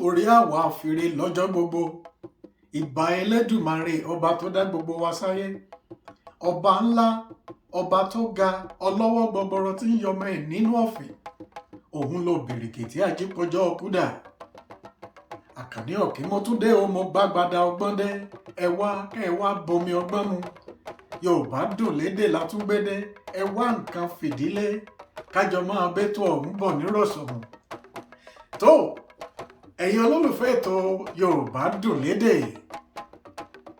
orí àwa fèrè lọ́jọ́ gbogbo. Ìbà Ẹlẹ́dùmarè ọba tó dá gbogbo wa sáyé. Ọba ńlá, ọba tó ga, ọlọ́wọ́ gbọgbọrọ tí ń yọmọ ẹ̀ nínú ọ̀fìn. Òun ló bìrìkìtì àjípọ̀jọ́ ọkúdà. Àkànní ọ̀kí mo tún dé o, mo bá gbada ọgbọ́n dé. Ẹ wá bomi ọgbọ́n mu. Yorùbá dùn lédè látúngbédé. Ẹ wá nǹkan fìdílé. Kájọ máa bẹ́tò ọ̀hún bọ̀ nírọ̀sọ̀mù. Tó ẹ̀yin olólùfẹ́ ètò Yorùbá dùn lédè.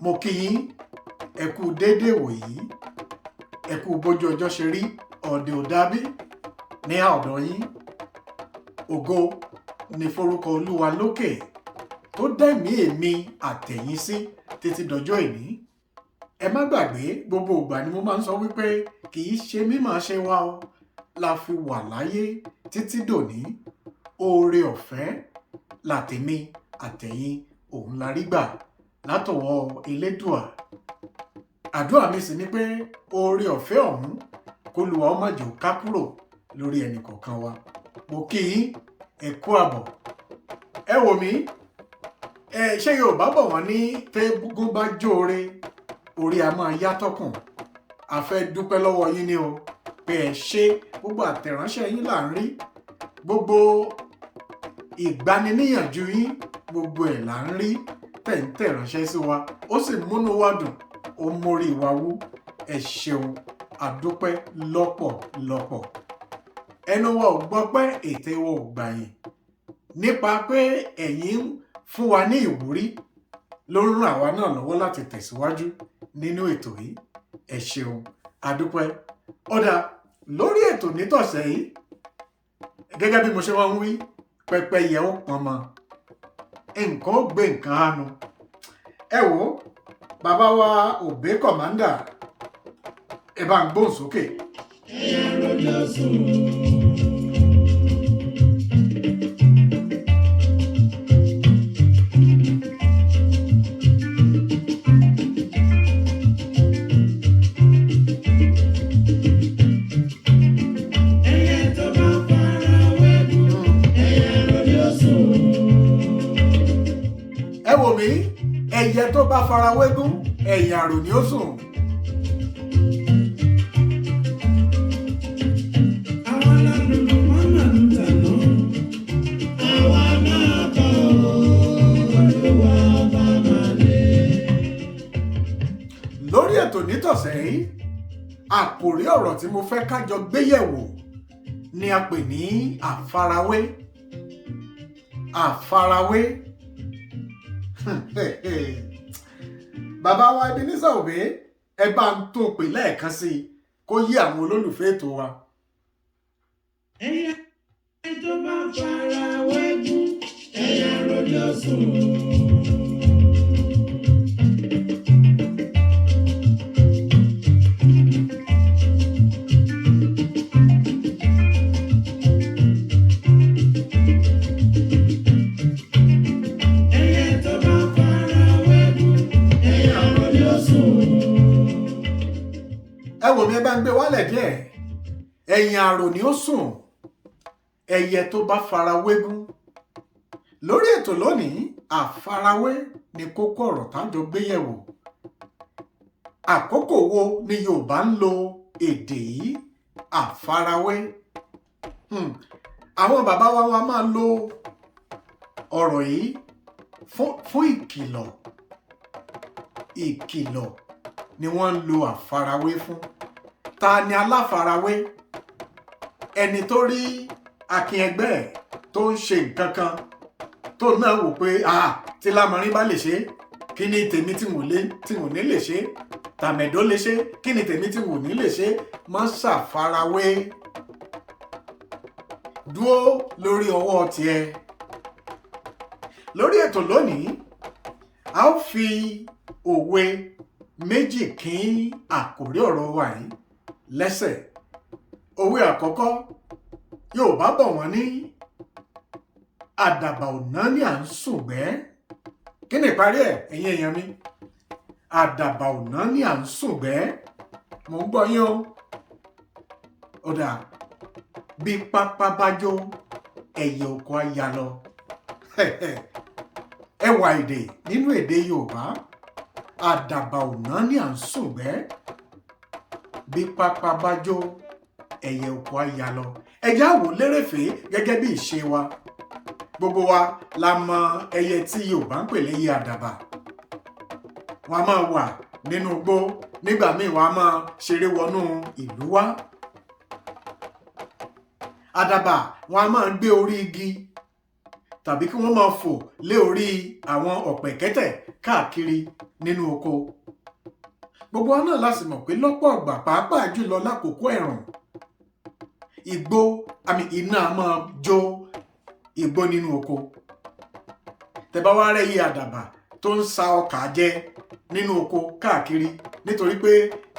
Mo kí yín, ẹ kú déédéé wòyí. Ẹ kú bójú ọjọ́ ṣe rí, ọ̀dẹ̀ ò dábí ní ọ̀dọ̀ yín. Ògo ni forúkọ Olúwa lókè tó dẹ̀mí èmi àtẹ̀yìn sí títí dọjọ́ ìní. Ẹ má gbàgbé, gbogbo ìgbà ni mo máa ń sọ wípé kì í ṣe mímọ̀ ṣe wá o la fi wà láyé títí dòní. Oore ọ̀fẹ́ látèmi àtẹ̀yìn òun la rí gbà látọwọ́ Elédùà. Àdúrà mi sì ni pé oore ọ̀fẹ́ ọ̀hún k'Olúwa ó má jẹ́ ó ká kúrò lórí ẹnì kọ̀ọ̀kan wa. Mo kí yín, ẹ kú àbọ̀. Ẹ wò mí, ṣé Yorùbá bọ̀ wọ́n ní tẹ́gún bá jóore orí a máa yá tọkùn. A fẹ́ dúpẹ́ lọ́wọ́ yín ni o pé ẹ ṣé, gbogbo àtẹ̀ránṣẹ́ yín là ń rí, gbogbo ìgbaniníyànjú yín, gbogbo ẹ̀ là ń rí tẹ̀ ránṣẹ́ sí wa. Ó sì múnú wa dùn, ó mórí wa wú. Ẹ ṣeun, àdúpẹ́ lọ́pọ̀lọpọ̀. Ẹnu wa ò gbọpẹ́, ètè wa ò gbàyìn. Nípa pé ẹ̀yin ń fún wa ní ìwúrí ló ń ràn àwa náà lọ́wọ́ láti tẹ̀síwájú nínú ètò yìí. Ẹ ṣeun, àdúpẹ́. Ọ̀dà lórí ètò nítọ̀sẹ̀ yìí, gẹ́gẹ́ bí mo ṣe máa ń wí, pẹ́pẹ́yẹ ó pọnmọ, nǹkan ó gbé nǹkan hánu. Ẹ wò, bàbá wa Òbé Kọ̀mándà, ẹ bá ń gbóhùn sókè. Ẹ wò mí, ẹyẹ tó bá fara wégún, ẹ̀yìn àrò ni ó sùn. Lórí ètò nítọ̀sẹ̀ yìí, àkòrí ọ̀rọ̀ tí mo fẹ́ kájọ gbéyẹ̀wò ni a pè ní àfarawé. Àfarawé. Bàbá wa Ebenezer Obey, ẹ bá ń tó pè lẹ́ẹ̀kan sí i kó yí àwọn olólùfẹ́ ètò wa. Ẹyẹ tó bá fara wégún, ẹyẹ rọjò sùn. Ẹ wò mí, ẹ bá ń gbé wálẹ̀ díẹ̀. Ẹ̀yìn àrò ni ó sùn, ẹyẹ tó bá fara wégún. Lórí ètò lónìí, àfarawé ni kókó ọ̀rọ̀ tájọ gbéyẹ̀wò. Àkókò wo ni Yorùbá ń lo èdè yìí, àfarawé? Àwọn bàbá wa máa lo ọ̀rọ̀ yìí fún ìkìlọ̀. Ìkìlọ̀ ni wọ́n ń lo àfarawé fún. Ta ni aláfarawé? Ẹni tó rí akin ẹgbẹ́ ẹ̀ tó ń ṣe nǹkan kan tó náà wò pé tí lámọrin bá lè ṣe, kí ni tèmi tí mo ní lè ṣe? Tàmẹ̀dó lè ṣe, kí ni tèmi tí mo ní lè ṣe? Má ṣàfarawé. Dúró lórí ọwọ́ tiẹ̀. Lórí ètò lónìí, a ó fi òwe méjì kín àkòrí ọ̀rọ̀ wa yìí lẹ́sẹ̀. Òwe àkọ́kọ́, Yorùbá bọ̀ wọ́n ní àdàbà ò náání à ń sùngbẹ́. Kí ni ìparí ẹ̀, ẹ̀yin èèyàn mi? Àdàbà ò náání à ń sùngbẹ́. Mò ń gbọ́ yín o. Ọ̀dà bí pápá bá jó, ẹyẹ oko á ya lọ. ẹwà èdè nínú èdè Yorùbá àdàbà ọ̀nà ni à ń sùngbẹ́ bí pápá bá jó ẹyẹ oko á yá lọ. ẹjẹ́ àwò lérèfé gẹ́gẹ́ bí ìṣe wa. gbogbo wa la mọ ẹyẹ tí Yorùbá ń pè lẹ́yẹ àdàbà. wọ́n á máa wà nínú igbó, nígbà míì wọ́n á máa ṣeré wọnú ìlú wa. àdàbà wọ́n á máa gbé orí igi tàbí kí wọ́n máa fò lé orí àwọn ọ̀pẹ̀kẹ́tẹ̀ káàkiri nínú oko. gbogbo wa náà láti mọ̀ pé lọ́pọ̀ ọ̀gbà pàápàá jùlọ lákòókò ẹ̀rùn iná a máa jó igbó nínú oko. tẹ́ bá wá rẹ́yẹ àdàbà tó ń sa ọkà jẹ nínú oko káàkiri nítorí pé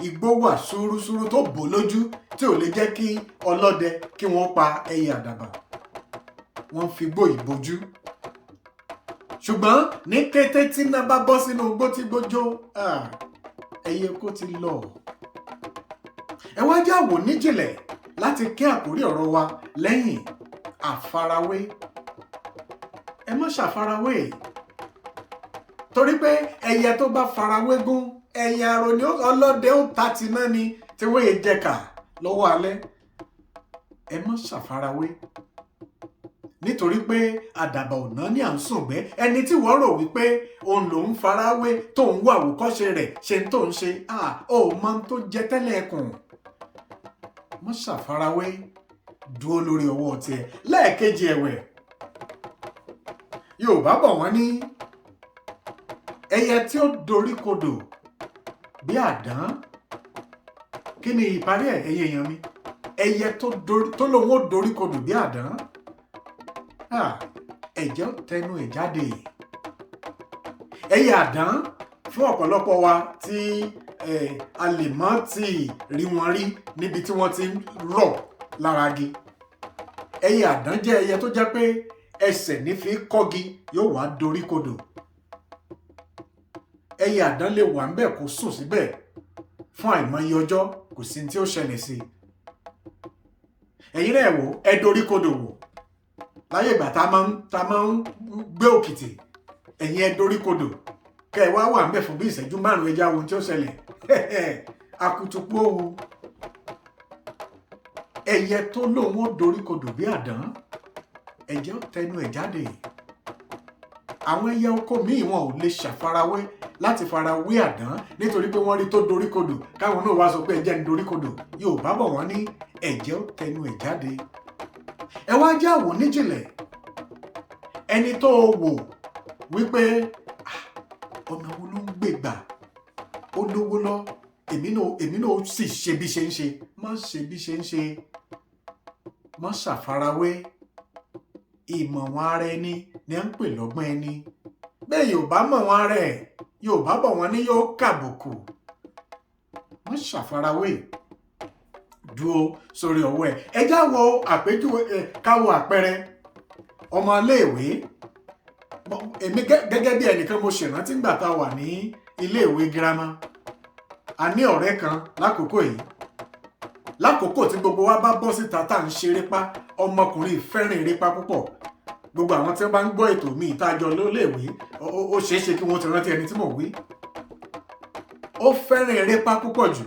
igbó wà súrúsúrú tó bò lójú tí ò lè jẹ́ kí ọlọ́dẹ kí wọ́n pa ẹyẹ àdàbà. wọ́n fi igbó ìbojú. ṣùgbọ́n ní kété tí iná bá bọ́ sínú igbó tí igbó jó, ẹyẹ oko ti lọ. ẹ wá já wò níjìnlẹ̀ láti kí àkórí ọ̀rọ̀ wa lẹ́yìn àfarawé. ẹ má ṣàfarawé torí pé ẹyẹ tó bá farawé gún ẹyẹ arò ni ọlọ́dẹ ó ta ti náà ni tí wọ́n yé jẹ̀ka lọ́wọ́ alẹ́. ẹ má ṣàfarawé nítorí pé àdàbà ọ̀nà ni à ń sùngbẹ́. ẹni tí wọ́n rò wípé òun lòún farawé tó ń wá àwòkọ́ṣe rẹ̀ ṣe ń tó ń ṣe ó máa ń tó jẹ tẹ́lẹ̀ ẹkùn. má ṣàfarawé, dúró lórí ọwọ́ tiẹ̀. lẹ́ẹ̀kejì ẹ̀wẹ̀, Yorùbá bọ̀ wọ́n ní ẹyẹ tí ó dorí kodò bí àdán. kí ni ìparí ẹ̀ ẹyẹ èèyàn mi? ẹyẹ tó lòun ó dorí kodò bí àdán. ẹ̀jẹ̀ ó tẹnu ẹ̀ jáde. ẹyẹ àdán fún ọ̀pọ̀lọpọ̀ wa tí a lè mọ́ tí rí wọn rí níbi tí wọ́n ti ń rọ̀ lára igi. ẹyẹ àdán jẹ́ ẹyẹ tó jẹ́ pé ẹsẹ̀ ní fi kọ́gi yóò wá dorí kodò. ẹyẹ àdán lè wà ńbẹ̀ kó sùn síbẹ̀ fún àìmọye ọjọ́, kò sí tí ó ṣẹlẹ̀ sí i. ẹ̀yin náà wò, ẹ dorí kodò wò láyé ìgbà tá a máa ń gbé òkìtì. ẹ̀yin ẹ dorí kodò kẹ́ ẹ wá wà ńbẹ̀ fún bí ìṣẹ́jú 5 ẹja ohun tí ó ṣẹlẹ̀. akutuku òwú. ẹyẹ tó lóun ó dorí kodò bí àdán, ẹ̀jẹ̀ ó tẹnu ẹ̀ jáde. àwọn ẹyẹ oko míì wọn ò lè ṣàfarawé láti farawé àdán nítorí pé wọ́n rí tó dorí kodò káwọn náà wá sọ pé ẹ̀jẹ̀ ń dorí kodò. Yorùbá bọ̀ wọ́n ní ẹ̀jẹ̀ ó tẹnu ẹ̀ jáde. ẹ wá já wò níjìnlẹ̀. ẹni tó wò wípé ọ̀nà wo ló ń gbé gbà, ó lówó lọ, èmi náà ó sì ṣe bí ṣe ń ṣe. má ṣe bí ṣe ń ṣe, má ṣàfarawé. ìmọ̀ wọn ara ẹni ni à ń pè lọ́gbọ́n ẹni. bẹ́ẹ̀ Yorùbá mọ̀ wọn ara ẹ̀, Yorùbá bọ̀ wọ́n ní yóò kàbùkù. má ṣàfarawé, dúró sórí ọwọ́ ẹ̀. ẹ já wo àpèjúwe, ká wo àpẹẹrẹ ọmọ iléèwé. èmi gẹ́gẹ́ bí ẹnìkan mo ṣèrántí nígbà tá a wà ní iléèwé girama. a ní ọ̀rẹ́ kan lákòókò yìí. lákòókò tí gbogbo wa bá bọ́ síta tá à ń ṣerépá, ọmọkùnrin fẹ́ràn erépá púpọ̀. gbogbo àwọn tí wọ́n bá ń gbọ́ ètò mi ìtajọ lóléèwé, ó ṣeé ṣe kí wọ́n ti rántí ẹni tí mò ń wí. ó fẹ́ràn erépá púpọ̀ jù.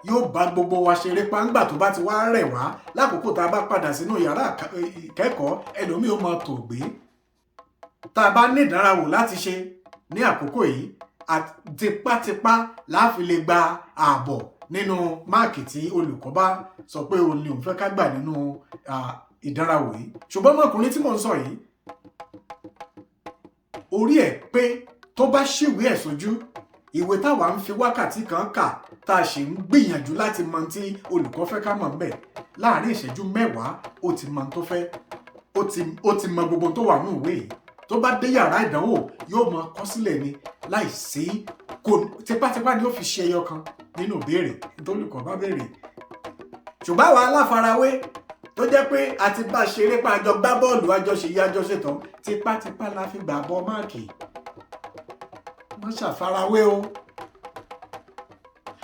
yóò bá gbogbo wa ṣerépá. ńgbà tó bá ti wá rẹ̀ wá lákòókò tá a bá padà sínú yàrá ìkẹ́kọ̀ọ́, ẹlòmíì ó máa tò gbé. tá a bá ní ìdánrawò láti ṣe ní àkókò yìí, tipátipá láàfin lè gba ààbọ̀ nínú máàkì tí olùkọ́ bá sọ pé òun ni òun fẹ́ ká gbà nínú ìdánrawò yìí. ṣùgbọ́n ọmọkùnrin tí mò ń sọ yìí, orí ẹ̀ pé tó bá ṣìwé ẹ̀ sójú, ìwé táwa ń fi wákàtí kan kà tá a ṣe ń gbìyànjú láti mọ tí olùkọ́ fẹ́ ká mọ̀ ńbẹ̀, láàárín ìṣẹ́jú 10 ó ti mọ tó fẹ́. ó ti mọ gbogbo tó wà ní ìwé yìí. tó bá dé yàrá ìdánwò yóò mọ kọ sílẹ̀ ni láìsí tipátipá ni ó fi ṣe ẹyọ kan nínú ìbéèrè tó olùkọ́ bá béèrè. ṣùgbọ́n àwa aláfarawé tó jẹ́ pé a ti bá ṣeré pa àjọ gbá bọ́ọ̀lù àjọṣe yí àjọṣe tán, tipátipá la fi gbà bọ́ máàkì. má ṣàfarawé o,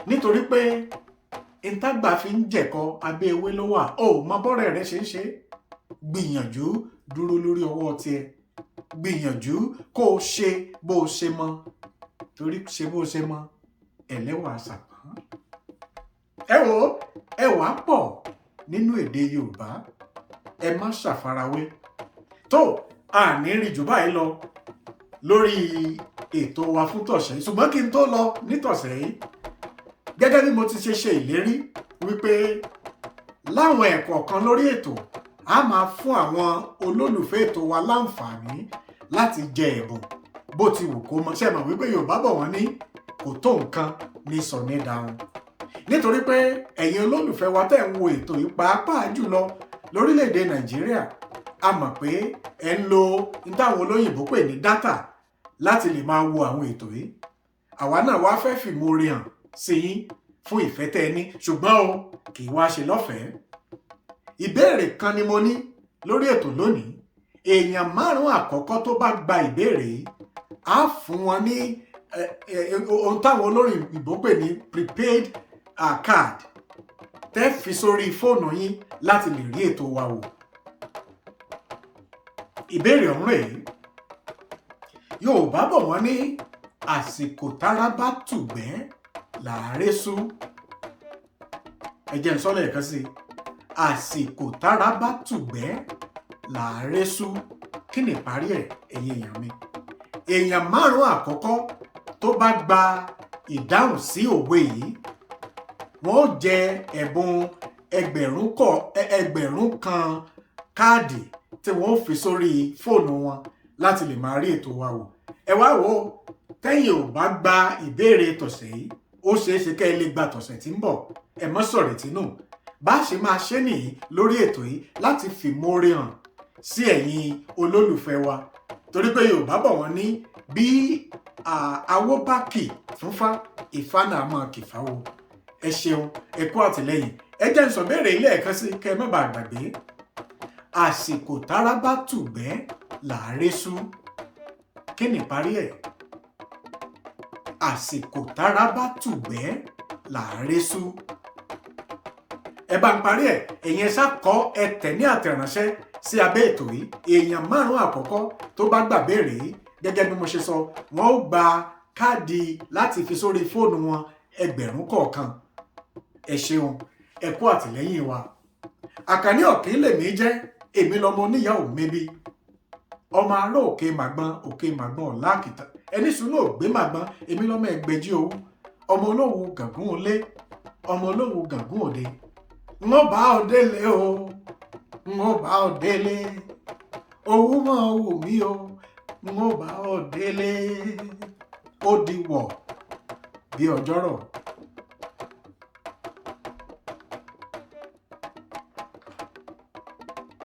nítorí pé ìtàgbà fi ń jẹ̀kọ abẹ́ ewé ló wà. ó mọ bọ́rẹ̀ rẹ ṣe ń ṣe. gbìyànjú dúró lórí ọwọ́ tiẹ̀. gbìyànjú kó o ṣe bó o ṣe mọ torí ṣe bó o ṣe mọ ẹlẹ́wà àṣàpọ̀n. ẹ wo ẹwà pọ̀ nínú èdè Yorùbá ẹ má ṣàfarawé. tó àní rí jù báyìí lọ lórí ètò wa fún tọ̀sẹ̀ yìí, ṣùgbọ́n kí n tó lọ nítọ̀sẹ̀ yìí gẹ́gẹ́ bí mo ti ṣe ìlérí wípé láwọn ẹ̀kọ́ kan lórí ètò a máa fún àwọn olólùfẹ́ ètò wa láǹfààní láti jẹ ẹ̀bùn bó ti wù kó mọ. ṣé mọ̀ wípé Yorùbá bọ̀ wọ́n ní kò tó nǹkan ní sọ ní dáhùn. nítorí pé ẹ̀yin olólùfẹ́ wa tẹ̀ ń wo ètò yìí pàápàá jùlọ lórílẹ̀‐èdè Nàìjíríà a mọ̀ pé ẹ ń lo táwọn olóyìnbó pè ní dátà láti lè máa wo àwọn ètò yìí. àwa náà wá fẹ́ fìmoore hàn sí yín fún ìfẹ́ tẹ́ ẹ ní, ṣùgbọ́n o kì í wá ṣe lọ́fẹ̀ẹ́. ìbéèrè kan ni mo ní lórí ètò lónìí. èèyàn 5 àkọ́kọ́ tó bá gba ìbéèrè yìí á fún wọn ní ohun táwọn olóyìnbó pè ní prepaid card tẹ́ fi sórí fóònù yín láti lè rí ètò wa wò. ìbéèrè ọ̀hún rèé. Yorùbá bọ̀ wọ́n ní àsìkò tára bá tùgbẹ́ làárẹ̀ sú. ẹ jẹ́ n sọ lẹ́ẹ̀kan sí i. àsìkò tára bá tùgbẹ́ làárẹ̀ sú. kí ni ìparí ẹ̀ ẹ̀yin èèyàn mi? èèyàn 5 àkọ́kọ́ tó bá gba ìdáhùn sí òwe yìí wọ́n ó jẹ ẹ̀bùn ẹgbẹ̀rún kan káàdì tí wọ́n ó fi sórí fóònù wọn láti lè máa rí ètò wa wò. ẹ wá wò ó, tẹ́yìn ò bá gba ìbéèrè tọ̀sẹ̀ yìí ó ṣeé ṣe kẹ́ ẹ lè gba tọ̀sẹ̀ tí ń bọ̀. ẹ mọ́ sọ̀rọ̀ tínú. bá ṣe máa ṣe nìyí lórí ètò yìí láti fìmoore hàn sí ẹ̀yin olólùfẹ́ wa. torí pé Yorùbá bọ̀ wọ́n ní bí awó bá kì fúnfá Ifá náà máa kì fáwo. ẹ ṣeun ẹ kú àtìlẹ́yìn. ẹ jẹ́ n sọ béèrè ilé ẹ̀kan sí kẹ́ ẹ má bàa gbàgbé. àsìkò tára bá tùgbẹ́ làárẹ̀ sú. kí ni ìparí ẹ̀? àsìkò tára bá tùgbẹ́ làárẹ̀ sú. ẹ bá ń parí ẹ̀ ẹ̀yin ẹ ṣá kọ ẹ tẹ̀ ní àtẹ̀ránṣẹ́ sí abẹ́ ètò yìí. èèyàn 5 àkọ́kọ́ tó bá gbà béèrè yìí gẹ́gẹ́ bí mo ṣe sọ wọ́n ó gba káàdì láti fi sórí fóònù wọn ẹgbẹ̀rún kọ̀ọ̀kan. ẹ ṣeun ẹ kú àtìlẹ́yìn wa. Àkànní Ọ̀kín lèmi jẹ́, èmi lọmọ oníyàwó mẹ́bí. ọmọ ará òkè màgbọ́n ọ̀la àkìtàn ẹni sùnú ògbé màgbọ́n èmi lọmọ ẹgbẹ̀jì owó. ọmọ olówó gàngún olé ọmọ olówó gàngún òde. n ó bá ọ délé o n ó bá ọ délé owó mọ́ wù mí o n ó bá ọ délé. ó di wọ̀ bí ọjọ́rọ̀.